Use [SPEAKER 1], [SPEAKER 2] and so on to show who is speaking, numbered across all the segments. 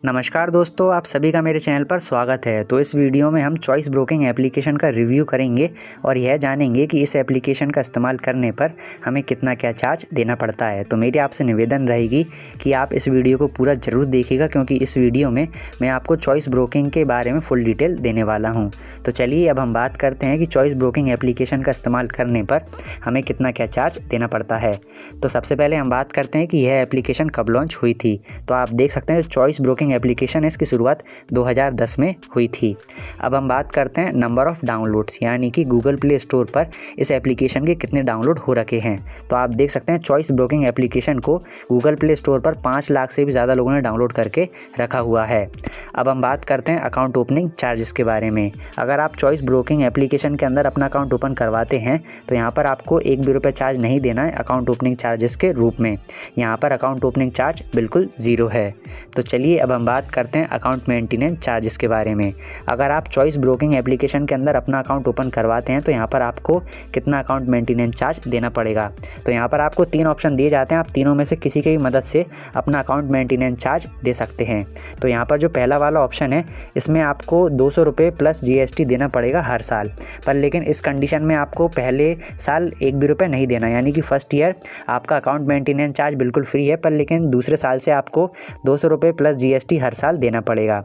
[SPEAKER 1] नमस्कार दोस्तों, आप सभी का मेरे चैनल पर स्वागत है। तो इस वीडियो में हम चॉइस ब्रोकिंग एप्लीकेशन का रिव्यू करेंगे और यह जानेंगे कि इस एप्लीकेशन का इस्तेमाल करने पर हमें कितना क्या चार्ज देना पड़ता है। तो मेरी आपसे निवेदन रहेगी कि आप इस वीडियो को पूरा ज़रूर देखिएगा, क्योंकि इस वीडियो में मैं आपको चॉइस ब्रोकिंग के बारे में फुल डिटेल देने वाला हूँ। तो चलिए अब हम बात करते हैं कि चॉइस ब्रोकिंग एप्लीकेशन का इस्तेमाल करने पर हमें कितना क्या चार्ज देना पड़ता है। तो सबसे पहले हम बात करते हैं कि यह एप्लीकेशन कब लॉन्च हुई थी। तो आप देख सकते हैं चॉइस ब्रोकिंग एप्लीकेशन है, इसकी शुरुआत 2010 में हुई थी। अब हम बात करते हैं नंबर ऑफ़ डाउनलोड्स, यानी कि गूगल प्ले स्टोर पर इस एप्लीकेशन के कितने डाउनलोड हो रखे हैं। तो आप देख सकते हैं चॉइस ब्रोकिंग एप्लीकेशन को गूगल प्ले स्टोर पर 5 लाख से भी ज़्यादा लोगों ने डाउनलोड करके रखा हुआ है। अब हम बात करते हैं अकाउंट ओपनिंग चार्जेस के बारे में। अगर आप चॉइस ब्रोकिंग एप्लीकेशन के अंदर अपना अकाउंट ओपन करवाते हैं तो यहाँ पर आपको 1 भी रुपये चार्ज नहीं देना है अकाउंट ओपनिंग चार्जेस के रूप में। यहाँ पर अकाउंट ओपनिंग चार्ज बिल्कुल ज़ीरो है। तो चलिए अब हम बात करते हैं अकाउंट मेंटेनेंस चार्जेस के बारे में। अगर आप चॉइस ब्रोकिंग एप्लीकेशन के अंदर अपना अकाउंट ओपन करवाते हैं तो यहाँ पर आपको कितना अकाउंट मेंटेनेंस चार्ज देना पड़ेगा। तो यहाँ पर आपको 3 ऑप्शन दिए जाते हैं, आप तीनों में से किसी की भी मदद से अपना अकाउंट मेंटेनेंस चार्ज दे सकते हैं। तो यहाँ पर जो पहला वाला ऑप्शन है, इसमें आपको 200 रुपये प्लस GST देना पड़ेगा हर साल पर, लेकिन इस कंडीशन में आपको पहले साल 1 भी रुपये नहीं देना, यानी कि फर्स्ट ईयर आपका अकाउंट मेंटेनेंस चार्ज बिल्कुल फ्री है, पर लेकिन दूसरे साल से आपको 200 रुपये प्लस GST हर साल देना पड़ेगा।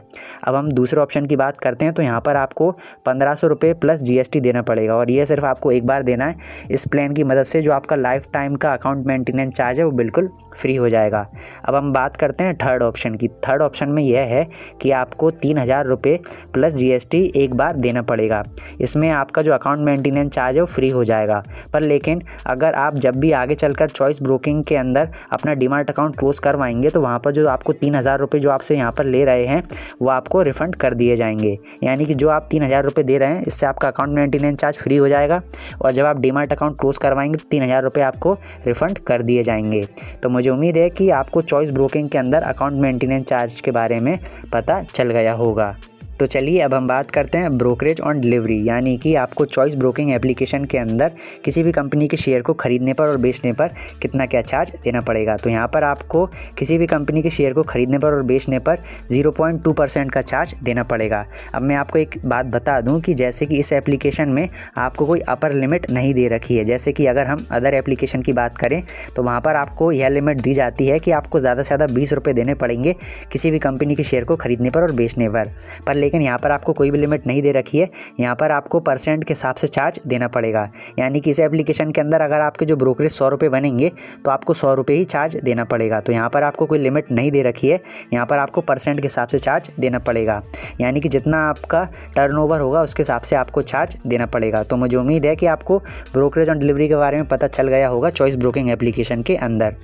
[SPEAKER 1] अब हम दूसरे ऑप्शन की बात करते हैं तो यहाँ पर आपको 1500 रुपये प्लस GST देना पड़ेगा और ये सिर्फ आपको एक बार देना है। इस प्लान की मदद से जो आपका लाइफ टाइम का अकाउंट मेंटेनेंस चार्ज है वो बिल्कुल फ्री हो जाएगा। अब हम बात करते हैं थर्ड ऑप्शन की। थर्ड ऑप्शन में यह है कि आपको 3000 रुपये प्लस GST एक बार देना पड़ेगा। इसमें आपका जो अकाउंट मेंटेनेंस चार्ज है वो फ्री हो जाएगा, पर लेकिन अगर आप जब भी आगे चलकर चॉइस ब्रोकिंग के अंदर अपना डीमैट अकाउंट क्लोज करवाएंगे तो वहाँ पर जो आपको 3000 रुपये जो आपसे यहाँ पर ले रहे हैं वो आपको रिफ़ंड कर दिए जाएंगे। यानी कि जो आप 3000 रुपये दे रहे हैं इससे आपका अकाउंट मेंटेनेंस चार्ज फ्री हो जाएगा और जब आप डीमैट अकाउंट क्लोज करवाएंगे तो 3000 रुपये आपको रिफ़ंड कर दिए जाएंगे। तो मुझे उम्मीद है कि आपको चॉइस ब्रोकिंग के अंदर अकाउंट मेंटेनेंस चार्ज के बारे में पता चल गया होगा। तो चलिए अब हम बात करते हैं ब्रोकरेज ऑन डिलीवरी, यानी कि आपको चॉइस ब्रोकिंग एप्लीकेशन के अंदर किसी भी कंपनी के शेयर को खरीदने पर और बेचने पर कितना क्या चार्ज देना पड़ेगा। तो यहाँ पर आपको किसी भी कंपनी के शेयर को खरीदने पर और बेचने पर 0.2% का चार्ज देना पड़ेगा। अब मैं आपको एक बात बता दूँ कि जैसे कि इस एप्लीकेशन में आपको कोई अपर लिमिट नहीं दे रखी है। जैसे कि अगर हम अदर एप्लीकेशन की बात करें तो वहाँ पर आपको यह लिमिट दी जाती है कि आपको ज़्यादा से ज़्यादा 20 रुपये देने पड़ेंगे किसी भी कंपनी के शेयर को खरीदने पर और बेचने पर लेकिन यहाँ पर आपको कोई भी लिमिट नहीं दे रखी है। यहाँ पर आपको परसेंट के हिसाब से चार्ज देना पड़ेगा, यानी कि इस एप्लीकेशन के अंदर अगर आपके जो ब्रोकरेज 100 रुपये बनेंगे तो आपको 100 रुपये ही चार्ज देना पड़ेगा। तो यहाँ पर आपको कोई लिमिट नहीं दे रखी है, यहाँ पर आपको परसेंट के हिसाब से चार्ज देना पड़ेगा, यानी कि जितना आपका टर्नओवर होगा उसके हिसाब से आपको चार्ज देना पड़ेगा। तो मुझे उम्मीद है कि आपको ब्रोकरेज ऑन डिलीवरी के बारे में पता चल गया होगा चॉइस ब्रोकिंग एप्लीकेशन के अंदर।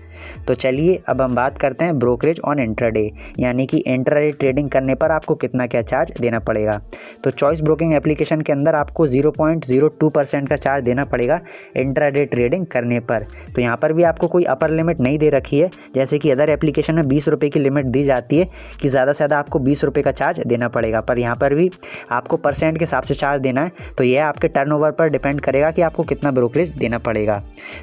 [SPEAKER 1] तो चलिए अब हम बात करते हैं ब्रोकरेज ऑन इंट्राडे, यानी कि इंट्राडे ट्रेडिंग करने पर आपको कितना क्या चार्ज देना पड़ेगा। तो चॉइस ब्रोकिंग एप्लीकेशन के अंदर आपको 0.02% का चार्ज देना पड़ेगा इंट्राडे ट्रेडिंग करने पर। तो यहाँ पर भी आपको कोई अपर लिमिट नहीं दे रखी है, जैसे कि अदर एप्लीकेशन में 20 रुपये की लिमिट दी जाती है कि ज़्यादा से ज़्यादा आपको 20 रुपये का चार्ज देना पड़ेगा, पर यहाँ पर भी आपको परसेंट के हिसाब से चार्ज देना है। तो यह आपके टर्नओवर पर डिपेंड करेगा कि आपको कितना ब्रोकरेज देना पड़ेगा।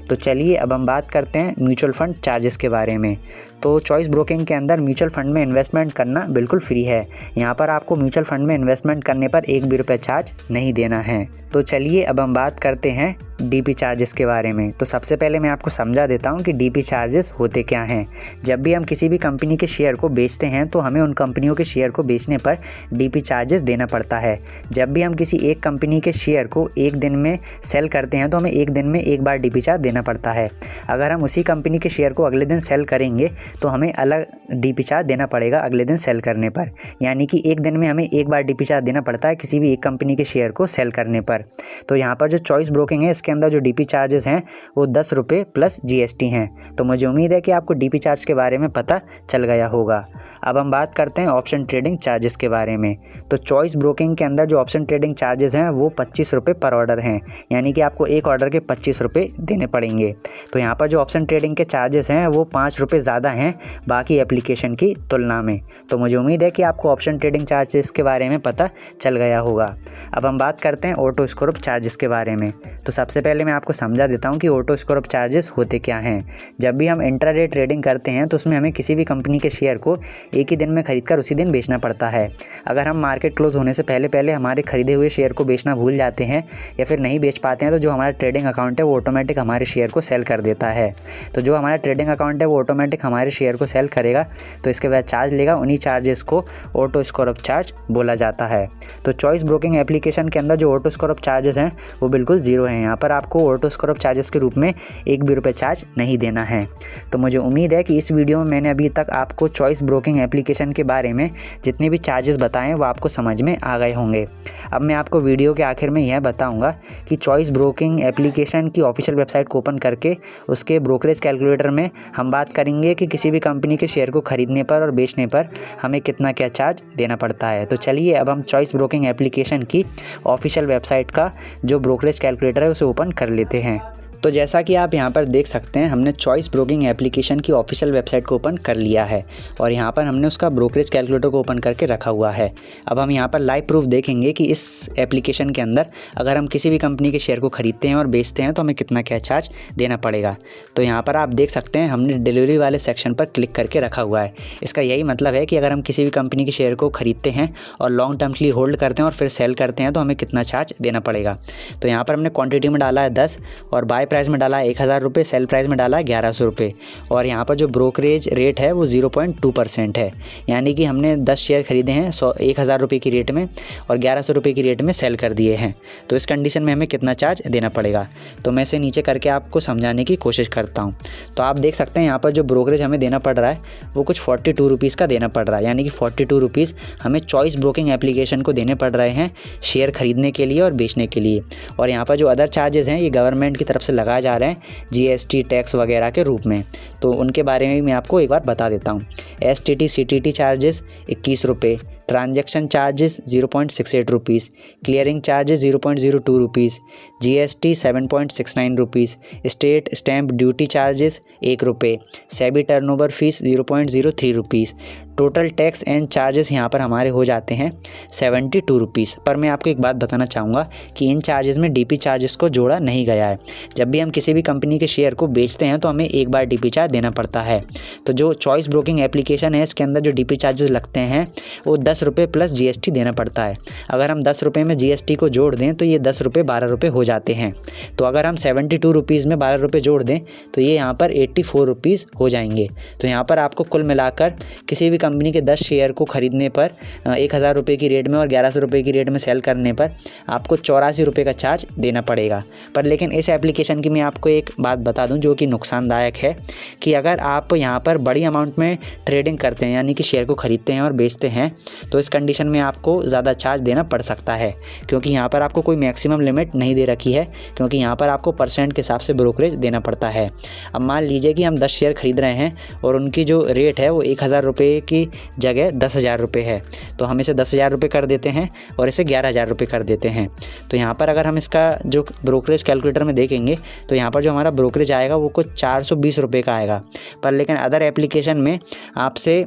[SPEAKER 1] तो चलिए अब हम बात करते हैं म्यूचुअल फंड चार्जेस के बारे में। तो चॉइस ब्रोकिंग के अंदर म्यूचुअल फंड में इन्वेस्टमेंट करना बिल्कुल फ्री है। यहाँ पर आपको म्यूचुअल फंड में इन्वेस्टमेंट करने पर 1 भी रुपये चार्ज नहीं देना है। तो चलिए अब हम बात करते हैं DP चार्जेस के बारे में। तो सबसे पहले मैं आपको समझा देता हूं कि DP चार्जेस होते क्या हैं। जब भी हम किसी भी कंपनी के शेयर को बेचते हैं तो हमें उन कंपनियों के शेयर को बेचने पर DP चार्जेस देना पड़ता है। जब भी हम किसी एक कंपनी के शेयर को एक दिन में सेल करते हैं तो हमें एक दिन में एक बार DP चार्ज देना पड़ता है। अगर हम उसी कंपनी के शेयर को अगले दिन सेल करेंगे तो हमें अलग DP चार्ज देना पड़ेगा अगले दिन सेल करने पर, यानी कि एक दिन में हमें एक बार DP चार्ज देना पड़ता है किसी भी एक कंपनी के शेयर को सेल करने पर। तो यहाँ पर जो चॉइस ब्रोकिंग है इसके अंदर जो DP चार्जेस हैं वो 10 रुपये प्लस GST हैं। तो मुझे उम्मीद है कि आपको DP चार्ज के बारे में पता चल गया होगा। अब हम बात करते हैं ऑप्शन ट्रेडिंग चार्जेस के बारे में। तो चॉइस ब्रोकिंग के अंदर जो ऑप्शन ट्रेडिंग चार्जेस हैं वो 25 रुपये पर ऑर्डर हैं, यानी कि आपको एक ऑर्डर के 25 रुपये देने पड़ेंगे। तो यहाँ पर जो ऑप्शन ट्रेडिंग के चार्जेस हैं वो 5 रुपये ज़्यादा हैं बाकी एप्लीकेशन की तुलना में। तो मुझे उम्मीद है कि आपको ऑप्शन ट्रेडिंग चार्जेस के बारे में पता चल गया होगा। अब हम बात करते हैं ऑटो स्क्रॉप चार्जेस के बारे में। तो सबसे सबसे पहले मैं आपको समझा देता हूँ कि ऑटो स्कोर ऑफ चार्जेस होते क्या हैं। जब भी हम इंट्राडे ट्रेडिंग करते हैं तो उसमें हमें किसी भी कंपनी के शेयर को एक ही दिन में खरीदकर उसी दिन बेचना पड़ता है। अगर हम मार्केट क्लोज होने से पहले हमारे खरीदे हुए शेयर को बेचना भूल जाते हैं या फिर नहीं बेच पाते हैं तो जो हमारा ट्रेडिंग अकाउंट है वो ऑटोमेटिक हमारे शेयर को सेल कर देता है। तो जो हमारा ट्रेडिंग अकाउंट है वो ऑटोमेटिक हमारे शेयर को सेल करेगा, तो इसके बाद चार्ज लेगा। उन्हीं चार्जेस को ऑटो स्कोर ऑफ चार्ज बोला जाता है। तो चॉइस ब्रोकिंग एप्लीकेशन के अंदर जो ऑटो स्कोर ऑफ चार्जेस हैं वो बिल्कुल ज़ीरो हैं। यहाँ पर आपको ऑटो स्कोर ऑफ चार्जेस के रूप में एक भी रुपये चार्ज नहीं देना है। तो मुझे उम्मीद है कि इस वीडियो में मैंने अभी तक आपको चॉइस ब्रोकिंग एप्लीकेशन के बारे में जितने भी चार्जेस बताएं वो आपको समझ में आ गए होंगे। अब मैं आपको वीडियो के आखिर में यह बताऊंगा कि चॉइस ब्रोकिंग एप्लीकेशन की ऑफिशियल वेबसाइट को ओपन करके उसके ब्रोकरेज कैलकुलेटर में हम बात करेंगे कि किसी भी कंपनी के शेयर को खरीदने पर और बेचने पर हमें कितना क्या चार्ज देना पड़ता है। तो चलिए अब हम चॉइस ब्रोकिंग एप्लीकेशन की ऑफिशियल वेबसाइट का जो ब्रोकरेज कैलकुलेटर है उसे ओपन कर लेते हैं। तो जैसा कि आप यहाँ पर देख सकते हैं हमने चॉइस ब्रोकिंग एप्लीकेशन की ऑफिशियल वेबसाइट को ओपन कर लिया है और यहाँ पर हमने उसका ब्रोकरेज कैलकुलेटर को ओपन करके रखा हुआ है। अब हम यहाँ पर लाइव प्रूफ देखेंगे कि इस एप्लीकेशन के अंदर अगर हम किसी भी कंपनी के शेयर को खरीदते हैं और बेचते हैं तो हमें कितना क्या चार्ज देना पड़ेगा। तो यहाँ पर आप देख सकते हैं हमने डिलीवरी वाले सेक्शन पर क्लिक करके रखा हुआ है। इसका यही मतलब है कि अगर हम किसी भी कंपनी के शेयर को खरीदते हैं और लॉन्ग टर्म के लिए होल्ड करते हैं और फिर सेल करते हैं तो हमें कितना चार्ज देना पड़ेगा। तो यहाँ पर हमने क्वान्टिटी में डाला है 10 और बाय प्राइस में डाला है 1000 रुपये, सेल प्राइस में डाला है 1100 रुपये और यहाँ पर जो ब्रोकरेज रेट है वो 0.2% है। यानी कि हमने 10 शेयर खरीदे हैं 1000 रुपये की रेट में और 1100 रुपये की रेट में सेल कर दिए हैं। तो इस कंडीशन में हमें कितना चार्ज देना पड़ेगा, तो मैं इसे नीचे करके आपको समझाने की कोशिश करता हूँ। तो आप देख सकते हैं यहाँ पर जो ब्रोकरेज हमें देना पड़ रहा है वो कुछ 42 रुपीज़ का देना पड़ रहा है। यानी कि 42 रुपीज़ हमें चॉइस ब्रोकिंग एप्लीकेशन को देने पड़ रहे हैं शेयर खरीदने के लिए और बेचने के लिए। और यहाँ पर जो अदर चार्जेस हैं ये गवर्नमेंट की तरफ से लगाए जा रहे हैं GST टैक्स वगैरह के रूप में। तो उनके बारे में भी मैं आपको एक बार बता देता हूँ। STT CTT चार्जेस 21 रुपये, transaction charges 0.68 rupees, clearing charges 0.02 rupees, GST 7.69 rupees, state stamp duty charges 1 रुपये, SEBI turnover fees 0.03 rupees. Total tax and charges यहाँ पर हमारे हो जाते हैं 72 रुपीज़। पर मैं आपको एक बात बताना चाहूँगा कि इन चार्जेस में DP चार्जेस को जोड़ा नहीं गया है। जब भी हम किसी भी कंपनी के शेयर को बेचते हैं तो हमें एक बार DP चार्ज देना पड़ता है। तो जो चॉइस ब्रोकिंग एप्लीकेशन है इसके अंदर जो DP चार्जेस लगते हैं वो 10 रुपये प्लस GST देना पड़ता है। अगर हम 10 रुपये में GST को जोड़ दें तो ये 10 रुपये 12 रुपये हो जाते हैं। तो अगर हम 72 रुपीज़ में 12 रुपये जोड़ दें तो ये यहाँ पर 84 रुपीज़ हो जाएंगे। तो यहाँ पर आपको कुल मिलाकर किसी भी कंपनी के 10 शेयर को खरीदने पर 1000 रुपये की रेट में और 1100 रुपये की रेट में सेल करने पर आपको 84 रुपये का चार्ज देना पड़ेगा। पर लेकिन इस एप्लीकेशन की मैं आपको एक बात बता दूं जो कि नुकसानदायक है कि अगर आप यहाँ पर बड़ी अमाउंट में ट्रेडिंग करते हैं यानी कि शेयर को खरीदते हैं और बेचते हैं तो इस कंडीशन में आपको ज़्यादा चार्ज देना पड़ सकता है, क्योंकि यहाँ पर आपको कोई मैक्सिमम लिमिट नहीं दे रखी है, क्योंकि यहाँ पर आपको परसेंट के हिसाब से ब्रोकरेज देना पड़ता है। अब मान लीजिए कि हम 10 शेयर खरीद रहे हैं और उनकी जो रेट है वो 1000 रुपये की जगह 10,000 रुपये है, तो हम इसे 10,000 रुपये कर देते हैं और इसे 11,000 रुपये कर देते हैं। तो यहाँ पर अगर हम इसका जो ब्रोकरेज कैलकुलेटर में देखेंगे तो यहाँ पर जो हमारा ब्रोकरेज आएगा वो कुछ 420 रुपये का आएगा। पर लेकिन अदर एप्लीकेशन में आपसे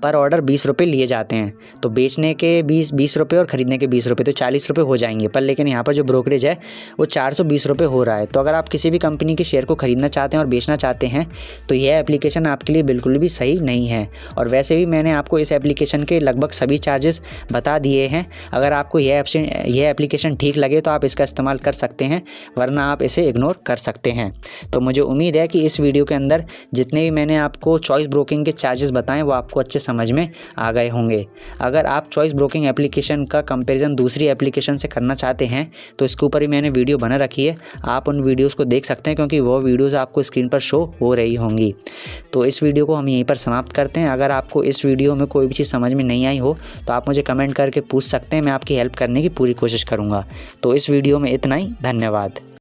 [SPEAKER 1] पर ऑर्डर 20 रुपये लिए जाते हैं, तो बेचने के 20 रुपये और ख़रीदने के 20 रुपये, तो 40 रुपये हो जाएंगे। पर लेकिन यहाँ पर जो ब्रोकरेज है वो 420 रुपये हो रहा है। तो अगर आप किसी भी कंपनी के शेयर को ख़रीदना चाहते हैं और बेचना चाहते हैं तो यह एप्लीकेशन आपके लिए बिल्कुल भी सही नहीं है। और वैसे भी मैंने आपको इस एप्लीकेशन के लगभग सभी चार्जेस बता दिए हैं। अगर आपको यह एप्लीकेशन ठीक लगे तो आप इसका इस्तेमाल कर सकते हैं, वरना आप इसे इग्नोर कर सकते हैं। तो मुझे उम्मीद है कि इस वीडियो के अंदर जितने भी मैंने आपको चॉइस ब्रोकिंग के चार्जेस बताएं वो आपको अच्छे समझ में आ गए होंगे। अगर आप चॉइस ब्रोकिंग एप्लीकेशन का कंपैरिजन दूसरी एप्लीकेशन से करना चाहते हैं तो इसके ऊपर ही मैंने वीडियो बना रखी है, आप उन वीडियोस को देख सकते हैं, क्योंकि वो वीडियोस आपको स्क्रीन पर शो हो रही होंगी। तो इस वीडियो को हम यहीं पर समाप्त करते हैं। अगर आपको इस वीडियो में कोई भी चीज़ समझ में नहीं आई हो तो आप मुझे कमेंट करके पूछ सकते हैं, मैं आपकी हेल्प करने की पूरी कोशिश करूँगा। तो इस वीडियो में इतना ही, धन्यवाद।